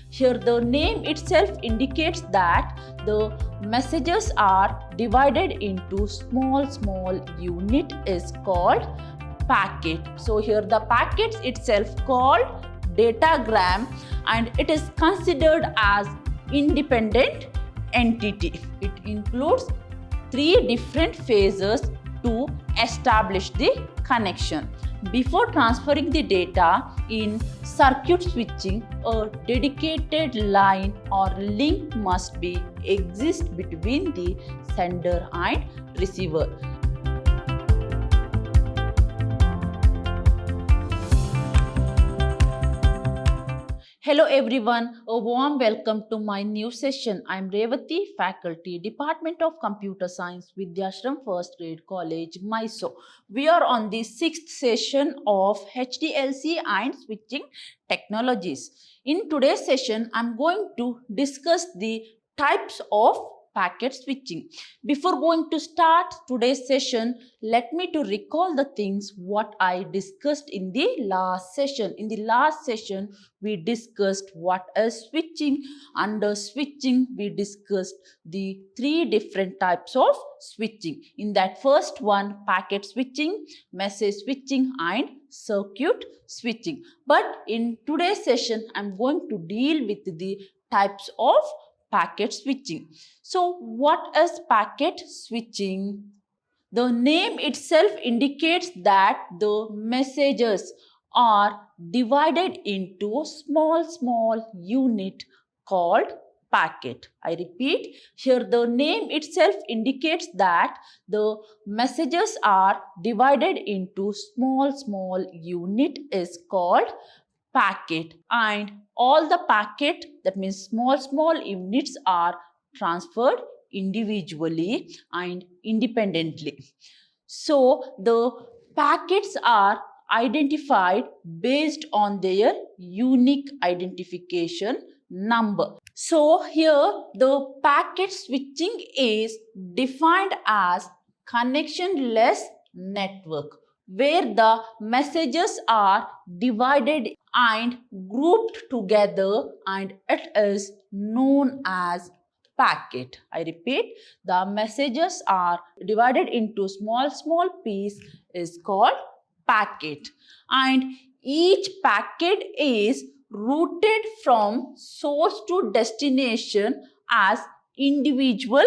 Here the name itself indicates that the messages are divided into small unit is called packet. So here the packets itself called datagram, and it is considered as independent entity. It includes three different phases to establish the connection. Before transferring the data in circuit switching, a dedicated line or link must be exist between the sender and receiver. Hello everyone, a warm welcome to my new session. I am Revati, faculty, Department of Computer Science, Vidyashram First Grade College, Mysore. We are on the sixth session of HDLC and switching technologies. In today's session, I am going to discuss the types of packet switching. Before going to start today's session, let me to recall the things what I discussed in the last session. In the last session, we discussed what is switching. Under switching, we discussed the three different types of switching. In that first one, packet switching, message switching and circuit switching. But in today's session, I'm going to deal with the types of packet switching. So what is packet switching? The name itself indicates that the messages are divided into small unit called packet. I repeat, here the name itself indicates that the messages are divided into small unit is called packet, and all the packet, that means small units, are transferred individually and independently. So the packets are identified based on their unique identification number. So here the packet switching is defined as connectionless network, where the messages are divided and grouped together, and it is known as packet. I repeat, the messages are divided into small piece is called packet, and each packet is routed from source to destination as individual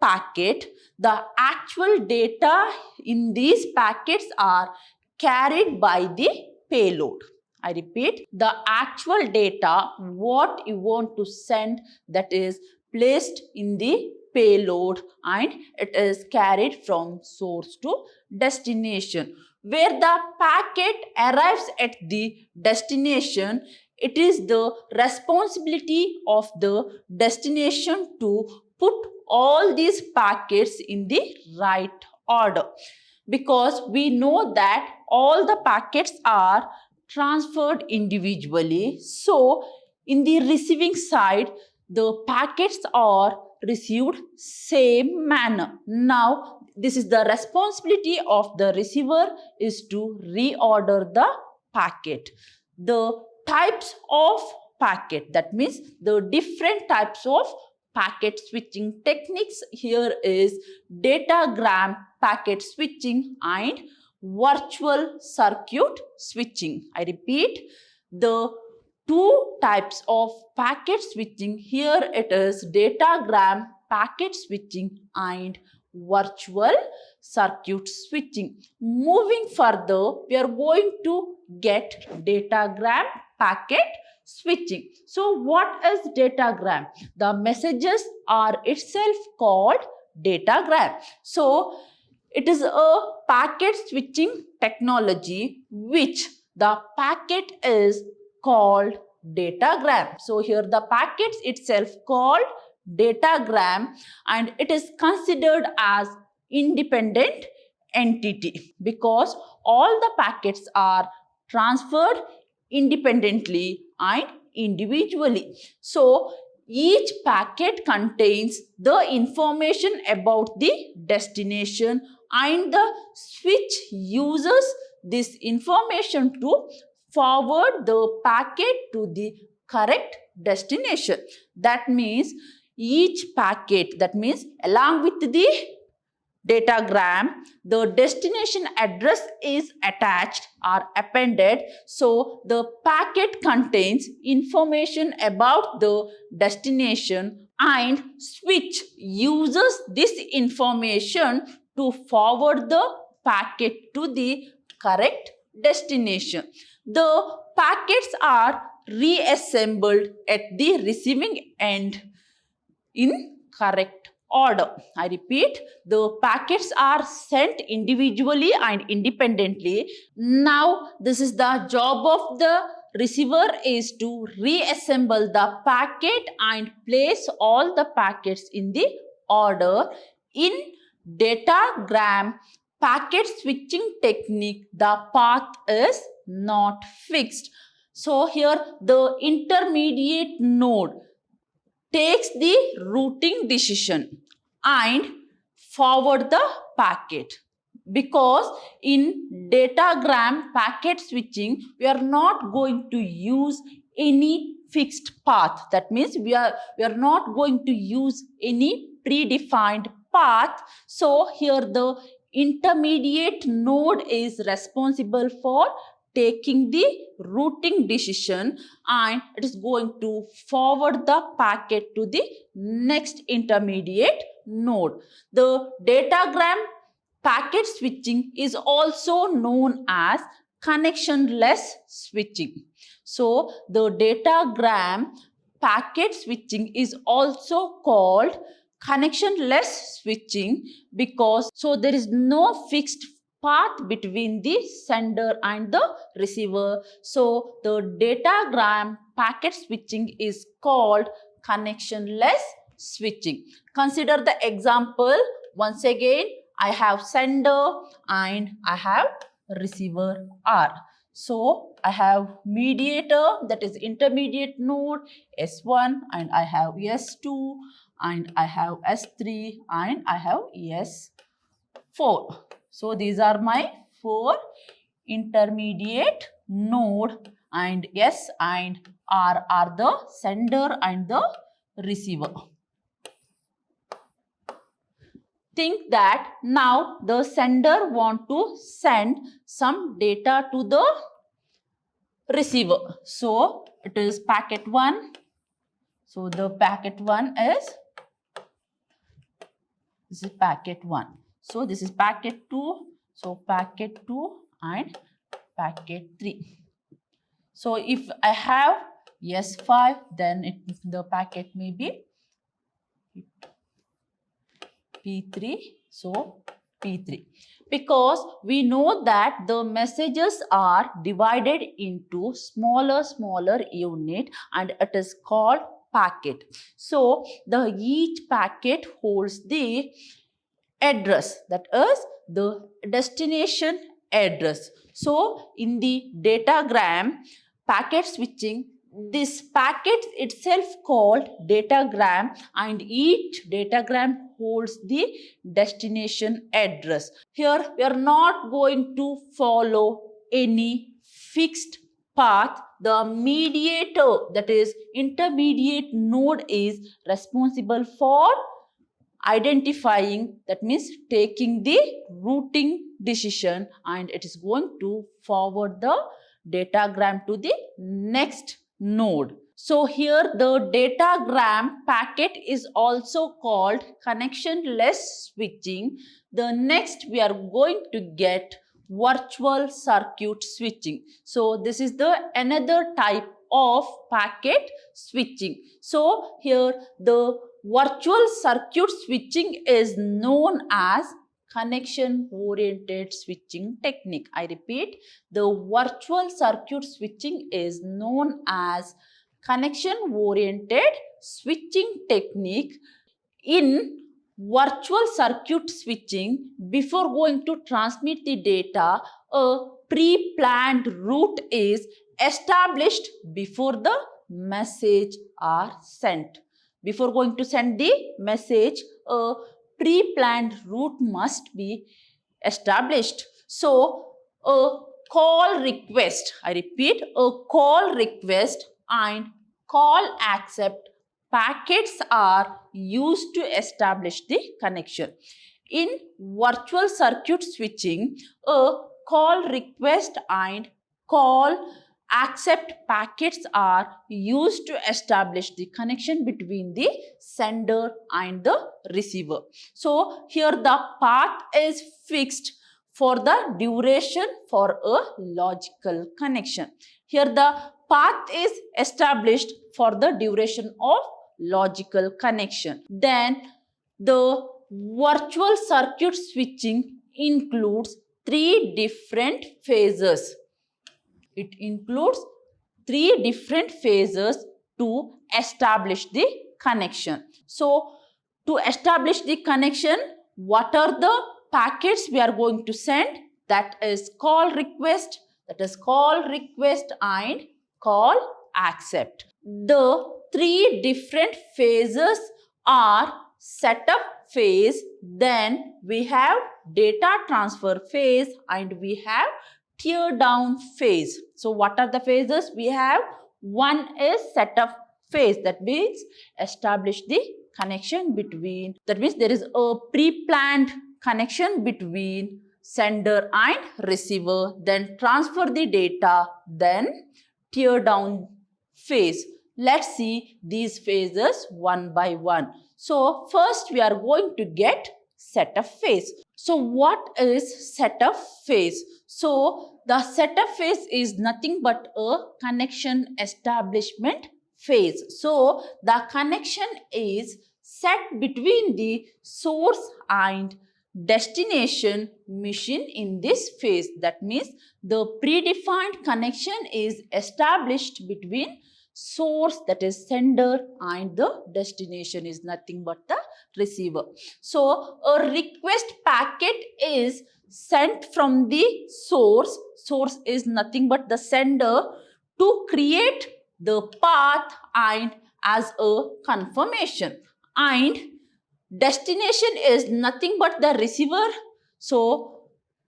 packet. The actual data in these packets are carried by the payload. I repeat, the actual data what you want to send, that is placed in the payload, and it is carried from source to destination. Where the packet arrives at the destination, it is the responsibility of the destination to put all these packets in the right order, because we know that all the packets are transferred individually. So in the receiving side, the packets are received same manner. Now this is the responsibility of the receiver, is to reorder the packet. The types of packet, that means the different types of packet switching techniques here is datagram packet switching and virtual circuit switching. I repeat, the two types of packet switching, here it is datagram packet switching and virtual circuit switching. Moving further, we are going to get datagram packet switching. So what is datagram? The messages are itself called datagram. So it is a packet switching technology which the packet is called datagram. So here the packets itself called datagram, and it is considered as independent entity because all the packets are transferred independently and individually. So each packet contains the information about the destination, and the switch uses this information to forward the packet to the correct destination. That means each packet, that means along with the datagram, the destination address is attached or appended. So the packet contains information about the destination and switch uses this information to forward the packet to the correct destination. The packets are reassembled at the receiving end in correct order. I repeat, the packets are sent individually and independently. Now, this is the job of the receiver is to reassemble the packet and place all the packets in the order. In datagram packet switching technique, the path is not fixed. So here the intermediate node takes the routing decision and forward the packet. Because in datagram packet switching, we are not going to use any fixed path. That means we are not going to use any predefined path. So here the intermediate node is responsible for taking the routing decision and it is going to forward the packet to the next intermediate node. The datagram packet switching is also known as connectionless switching. So the datagram packet switching is also called connectionless switching because so there is no fixed path between the sender and the receiver. So the datagram packet switching is called connectionless switching. Consider the example once again. I have sender and I have receiver R. So I have mediator, that is intermediate node S1, and I have S2, and I have S3, and I have S4. So these are my 4 intermediate node, and S and R are the sender and the receiver. Think that now the sender want to send some data to the receiver. So it is packet 1. So the packet 1 is, this is packet 1. So this is packet 2. So packet 2 and packet 3. So if I have S5, then the packet may be P3. So P3. Because we know that the messages are divided into smaller unit and it is called packet. So each packet holds the address, that is the destination address. So in the datagram packet switching, this packet itself called datagram and each datagram holds the destination address. Here we are not going to follow any fixed path. The mediator, that is intermediate node, is responsible for identifying, that means taking the routing decision, and it is going to forward the datagram to the next node. So here the datagram packet is also called connectionless switching. The next we are going to get virtual circuit switching. So this is the another type of packet switching. So here the virtual circuit switching is known as connection oriented switching technique. I repeat, the virtual circuit switching is known as connection oriented switching technique. In virtual circuit switching, before going to transmit the data, a pre-planned route is established before the message are sent. Before going to send the message, a pre-planned route must be established. So a call request, I repeat, a call request and call accept packets are used to establish the connection. In virtual circuit switching, a call request and call accept packets are used to establish the connection between the sender and the receiver. So here the path is fixed for the duration for a logical connection. Here the path is established for the duration of logical connection. Then the virtual circuit switching includes three different phases. It includes three different phases to establish the connection. So, to establish the connection, what are the packets we are going to send? That is call request, and call accept. The three different phases are setup phase, then we have data transfer phase, and we have tear down phase. So what are the phases we have? One is setup phase, that means establish the connection between, that means there is a pre-planned connection between sender and receiver, then transfer the data, then tear down phase. Let's see these phases one by one. So first we are going to get setup phase. So what is setup phase? So the setup phase is nothing but a connection establishment phase. So the connection is set between the source and destination machine in this phase. That means the predefined connection is established between source, that is sender, and the destination is nothing but the receiver. So a request packet is sent from the source is nothing but the sender, to create the path and as a confirmation, and destination is nothing but the receiver, so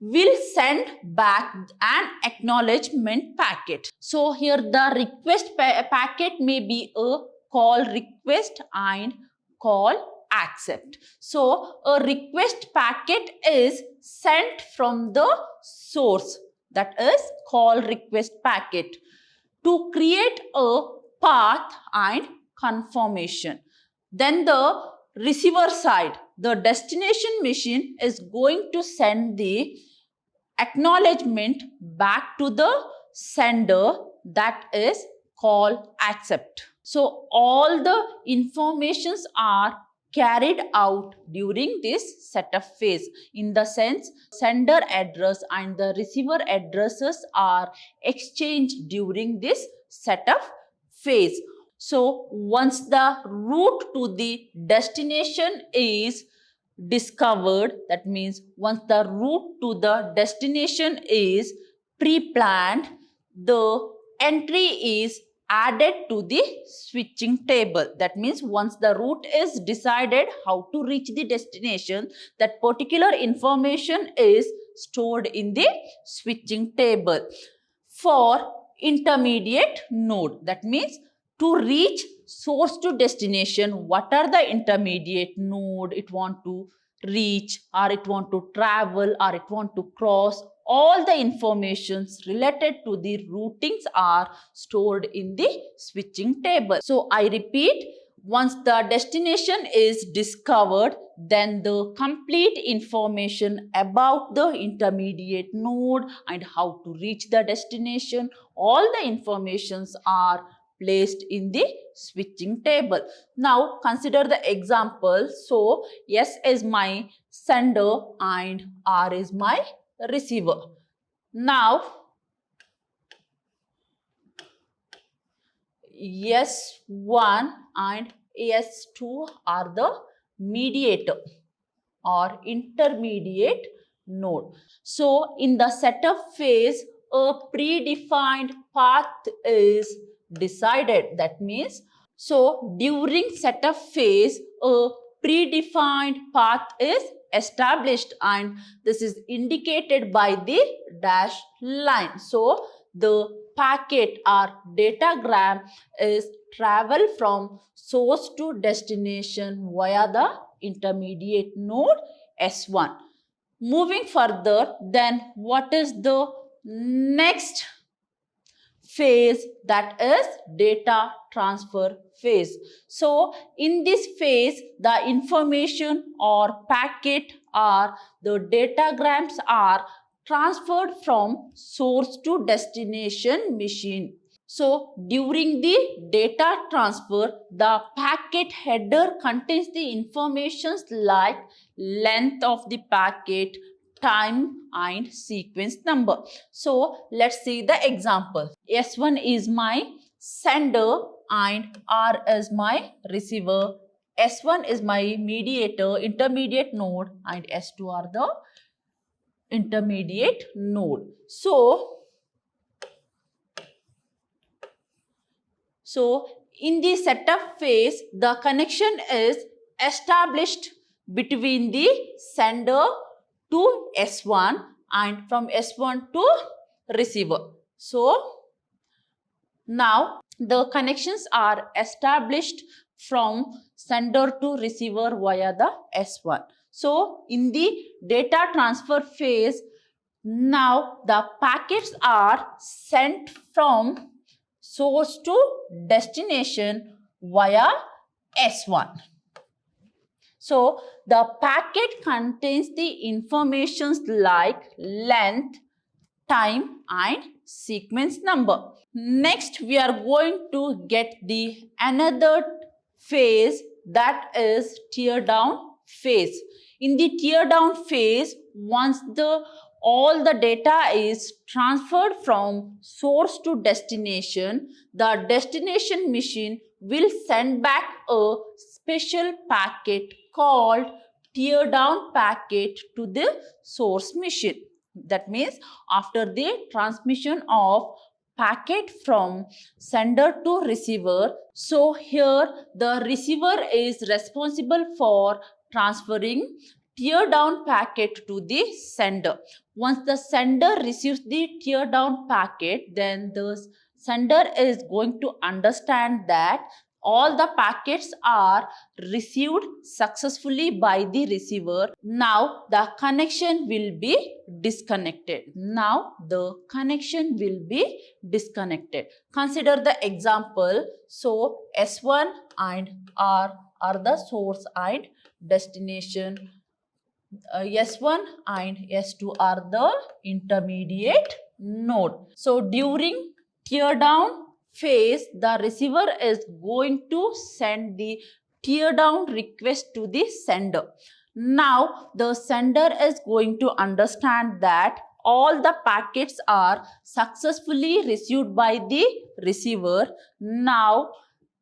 will send back an acknowledgement packet. So here the request packet may be a call request and call accept. So a request packet is sent from the source, that is call request packet, to create a path and confirmation. Then the receiver side, the destination machine is going to send the acknowledgement back to the sender, that is call accept. So all the informations are carried out during this setup phase. In the sense, sender address and the receiver addresses are exchanged during this setup phase. So once the route to the destination is discovered, that means once the route to the destination is pre-planned, the entry is added to the switching table. That means once the route is decided how to reach the destination, that particular information is stored in the switching table. For intermediate node, that means to reach source to destination, what are the intermediate node it want to reach, or it want to travel, or it want to cross, all the informations related to the routings are stored in the switching table. So I repeat, once the destination is discovered, then the complete information about the intermediate node and how to reach the destination, all the informations are placed in the switching table. Now consider the example. So S is my sender and R is my receiver. Now S1 and S2 are the mediator or intermediate node. So in the setup phase, a predefined path is decided. That means, so during setup phase, a predefined path is established, and this is indicated by the dash line. So the packet or datagram is travel from source to destination via the intermediate node S1. Moving further, then what is the next phase? That is data transfer phase. So in this phase, the information or packet or the datagrams are transferred from source to destination machine. So during the data transfer, the packet header contains the informations like length of the packet, time and sequence number. So let's see the example. S1 is my sender and R is my receiver. S1 is my mediator, intermediate node, and S2 are the intermediate node. So in the setup phase, the connection is established between the sender to S1 and from S1 to receiver. So now the connections are established from sender to receiver via the S1. So in the data transfer phase, now the packets are sent from source to destination via S1. So the packet contains the informations like length, time and sequence number. Next, we are going to get the another phase, that is tear down phase. In the tear down phase, once all the data is transferred from source to destination, the destination machine will send back a special packet called tear down packet to the source machine. That means after the transmission of packet from sender to receiver, so here the receiver is responsible for transferring tear down packet to the sender. Once the sender receives the tear down packet, then the sender is going to understand that all the packets are received successfully by the receiver. Now the connection will be disconnected. Now the connection will be disconnected. Consider the example. So S1 and R are the source and destination. S1 and S2 are the intermediate node. So during tear down phase, the receiver is going to send the tear down request to the sender. Now the sender is going to understand that all the packets are successfully received by the receiver. Now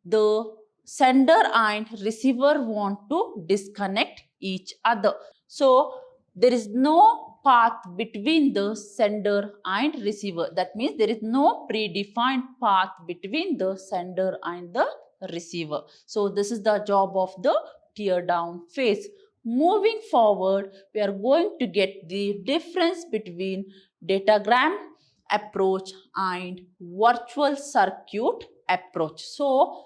the sender and receiver want to disconnect each other. So there is no path between the sender and receiver. That means there is no predefined path between the sender and the receiver. So this is the job of the tear down phase. Moving forward, we are going to get the difference between datagram approach and virtual circuit approach. So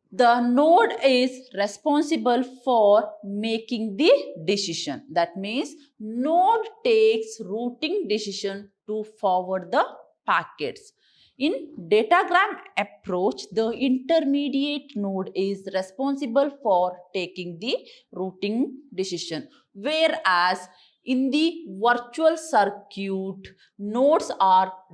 the node is responsible for making the decision. That means node takes routing decision to forward the packets. In datagram approach, the intermediate node is responsible for taking the routing decision, whereas in the virtual circuit, nodes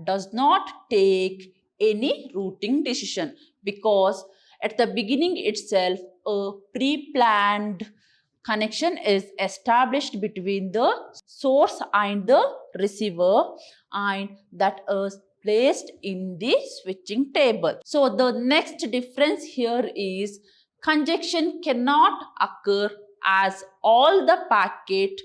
does not take any routing decision, because at the beginning itself, a pre-planned connection is established between the source and the receiver, and that is placed in the switching table. So the next difference here is conjunction cannot occur as all the packet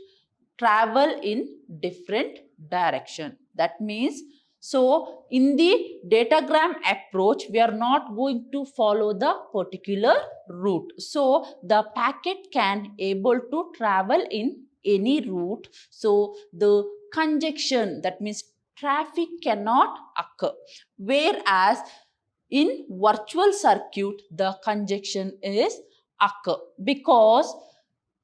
travel in different direction. That means, so in the datagram approach, we are not going to follow the particular route. So the packet can able to travel in any route. So the conjunction, that means traffic cannot occur. Whereas in virtual circuit, the congestion is occur because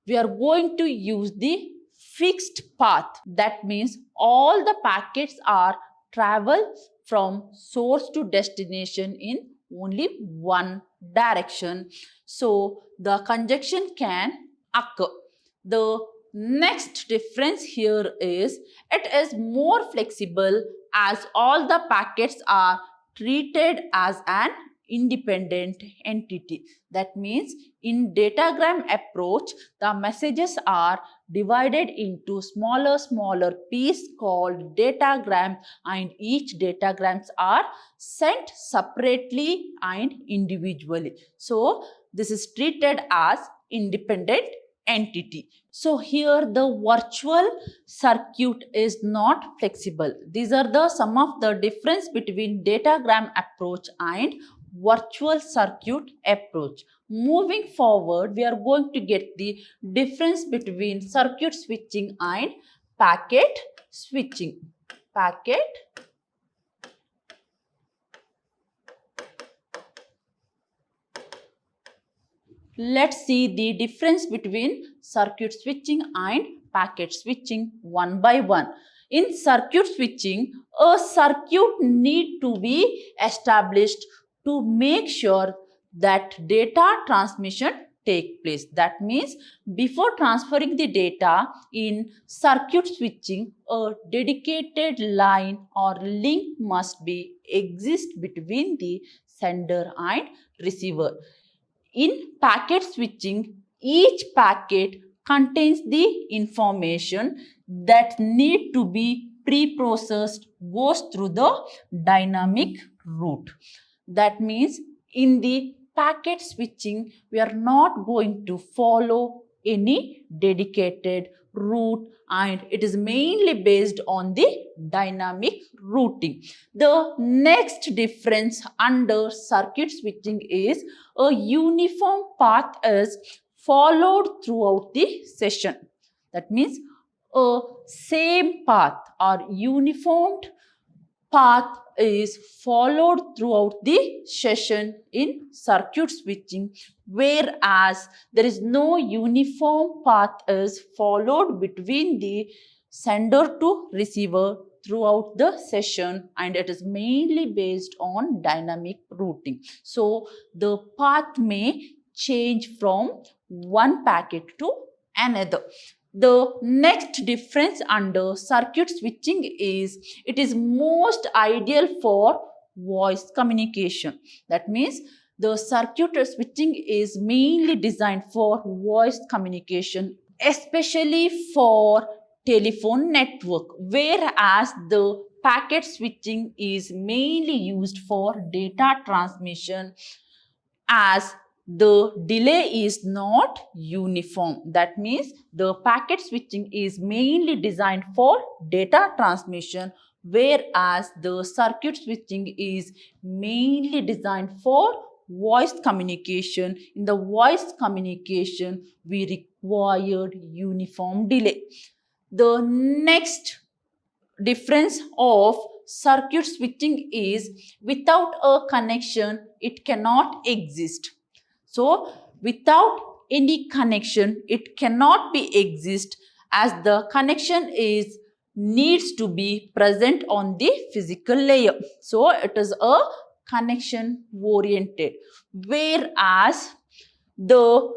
we are going to use the fixed path. That means all the packets are travel from source to destination in only one direction. So the congestion can occur. The next difference here is it is more flexible as all the packets are treated as an independent entity. That means in datagram approach, the messages are divided into smaller piece called datagram, and each datagrams are sent separately and individually. So this is treated as independent entity. So here the virtual circuit is not flexible. These are the some of the difference between datagram approach and virtual circuit approach. Moving forward, we are going to get the difference between circuit switching and packet switching. Let's see the difference between circuit switching and packet switching one by one. In circuit switching, a circuit need to be established to make sure that data transmission take place. That means before transferring the data in circuit switching, a dedicated line or link must be exist between the sender and receiver. In packet switching, each packet contains the information that need to be pre-processed, goes through the dynamic route. That means in the packet switching, we are not going to follow any dedicated route, and it is mainly based on the dynamic routing. The next difference under circuit switching is a uniform path is followed throughout the session. That means a same path or uniformed path is followed throughout the session in circuit switching, whereas there is no uniform path is followed between the sender to receiver throughout the session, and it is mainly based on dynamic routing. So the path may change from one packet to another. The next difference under circuit switching is it is most ideal for voice communication. That means the circuit switching is mainly designed for voice communication, especially for telephone network, whereas the packet switching is mainly used for data transmission as the delay is not uniform. That means the packet switching is mainly designed for data transmission, whereas the circuit switching is mainly designed for voice communication. In the voice communication, we required uniform delay. The next difference of circuit switching is without a connection, it cannot exist. So, without any connection, it cannot be exist as the connection is needs to be present on the physical layer. So, it is a connection oriented, whereas the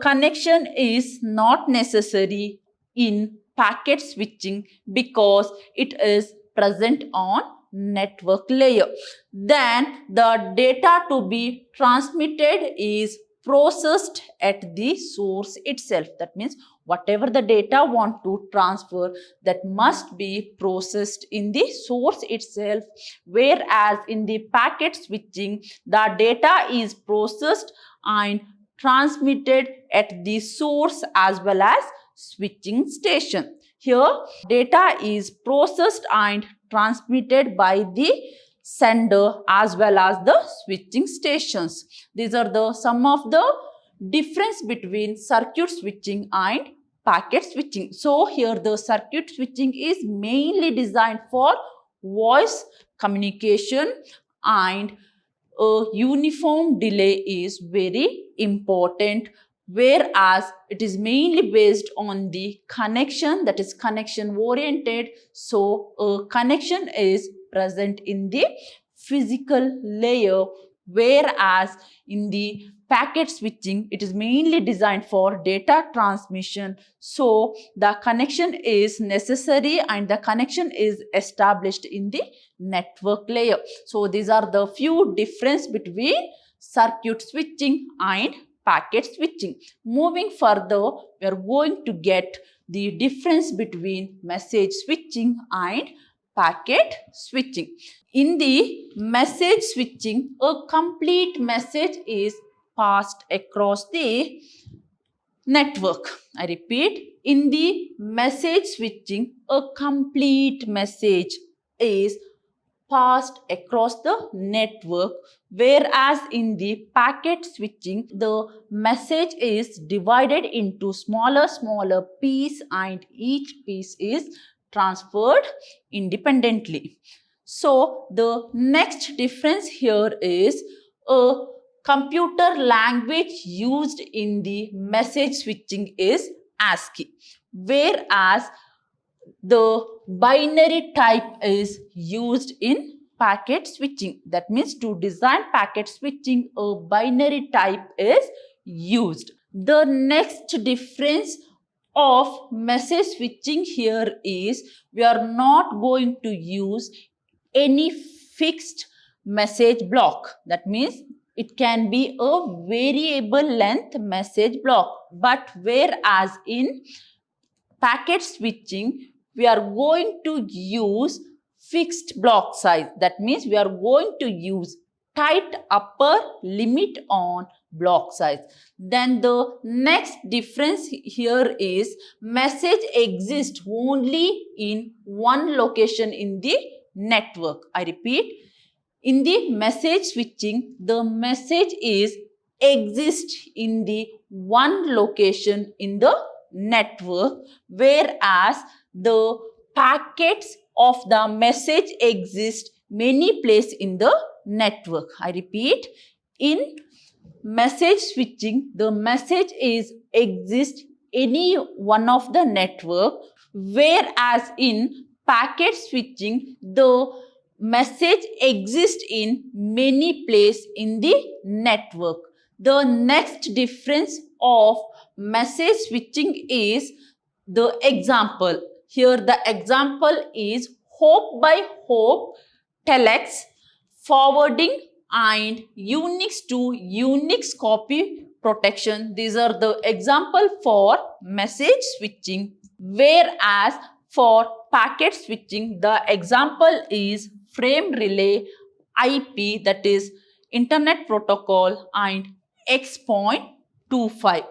connection is not necessary in packet switching because it is present on network layer. Then the data to be transmitted is processed at the source itself. That means whatever the data want to transfer, that must be processed in the source itself, whereas in the packet switching, the data is processed and transmitted at the source as well as switching station. Here, data is processed and transmitted by the sender as well as the switching stations. These are the some of the difference between circuit switching and packet switching. So here the circuit switching is mainly designed for voice communication, and a uniform delay is very important, whereas it is mainly based on the connection, that is connection oriented. So a connection is present in the physical layer, whereas in the packet switching it is mainly designed for data transmission. So the connection is necessary and the connection is established in the network layer. So these are the few difference between circuit switching and packet switching. Moving further, we are going to get the difference between message switching and packet switching. In the message switching, a complete message is passed across the network. I repeat, in the message switching, a complete message is passed across the network, whereas in the packet switching, the message is divided into smaller pieces and each piece is transferred independently. So the next difference here is a computer language used in the message switching is ASCII, whereas the binary type is used in packet switching. That means to design packet switching, a binary type is used. The next difference of message switching here is we are not going to use any fixed message block. That means it can be a variable length message block. But whereas in packet switching, we are going to use fixed block size. That means we are going to use tight upper limit on block size. Then the next difference here is message exists only in one location in the network. I repeat, in the message switching, the message is exist in the one location in the network, whereas the packets of the message exist many places in the network. I repeat, in message switching, the message is exist any one of the network, whereas in packet switching, the message exists in many places in the network. The next difference of message switching is the example. Here the example is Hope by Hope, telex, forwarding and Unix to Unix copy protection. These are the example for message switching, whereas for packet switching, the example is frame relay, IP, that is Internet Protocol, and X.25.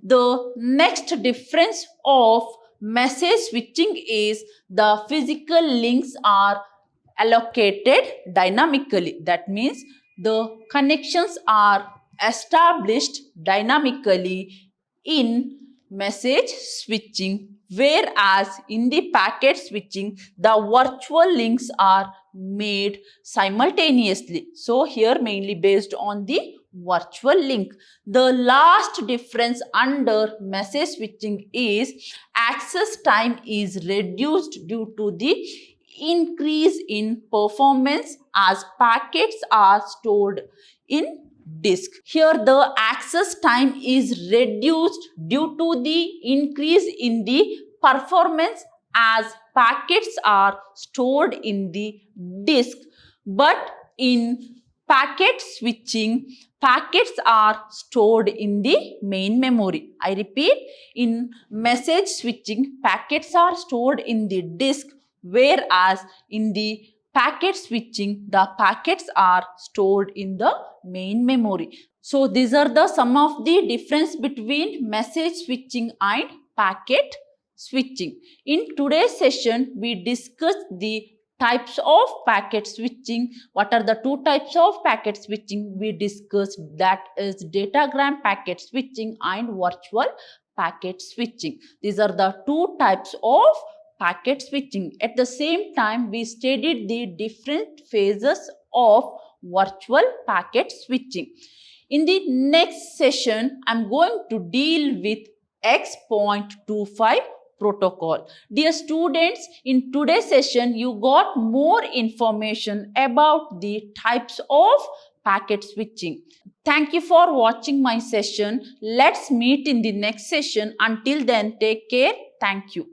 The next difference of message switching is the physical links are allocated dynamically. That means the connections are established dynamically in message switching, whereas in the packet switching, the virtual links are made simultaneously. So here mainly based on the virtual link. The last difference under message switching is access time is reduced due to the increase in performance as packets are stored in disk. Here the access time is reduced due to the increase in the performance as packets are stored in the disk. But in packet switching, packets are stored in the main memory. I repeat, in message switching, packets are stored in the disk, whereas in the packet switching, the packets are stored in the main memory. So these are the some of the difference between message switching and packet switching. In today's session, we discussed the types of packet switching. What are the two types of packet switching we discussed? That is datagram packet switching and virtual packet switching. These are the two types of packet switching. At the same time, we studied the different phases of virtual packet switching. In the next session, I'm going to deal with X.25 protocol. Dear students, in today's session, you got more information about the types of packet switching. Thank you for watching my session. Let's meet in the next session. Until then, take care. Thank you.